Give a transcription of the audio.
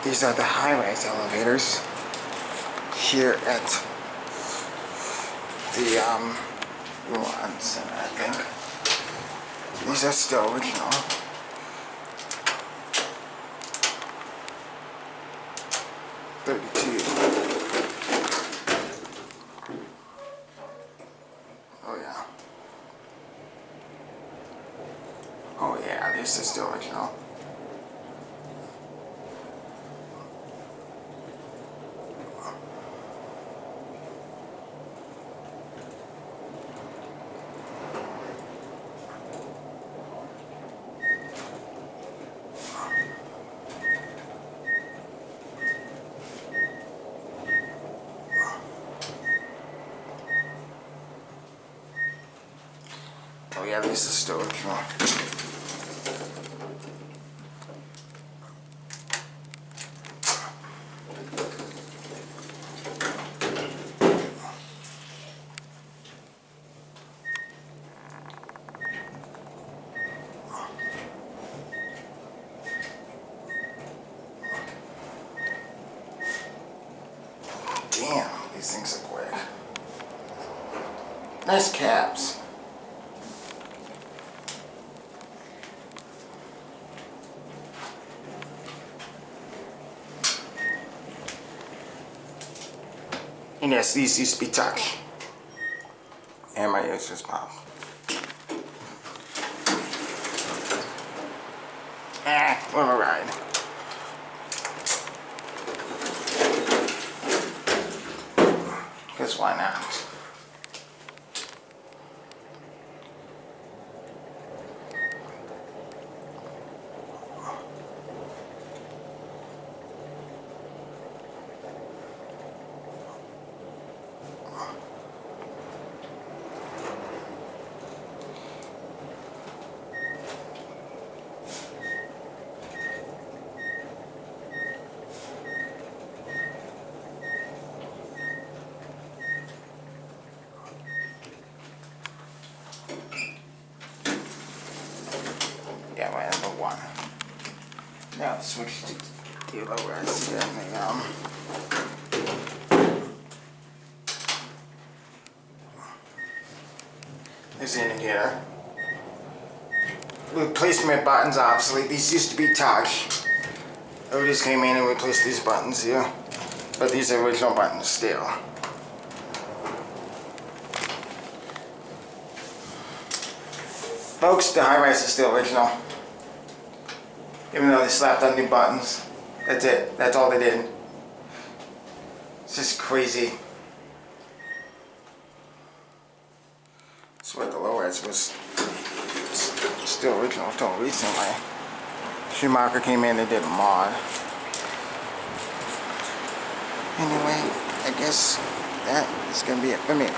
These are the high-rise elevators here at the Ruan Center, I think. These are still original. Oh yeah. Oh yeah, this is still original. Oh yeah, this is still original. Damn, these things are quick. Nice cabs. And yes, these used to be touch. And my ears just popped. What a ride. Because why not? Yeah, my number one. Now let's switch to the lower here and there's the indicator. Replacement buttons, obviously. These used to be touch. Otis came in and replaced these buttons here. But these are original buttons still. Folks, the high-rise is still original. Even though they slapped on new buttons. That's it. That's all they did. It's just crazy. That's what the low-rise was still original until recently. Schumacher came in and did a mod. Anyway, I guess that is going to be it for me.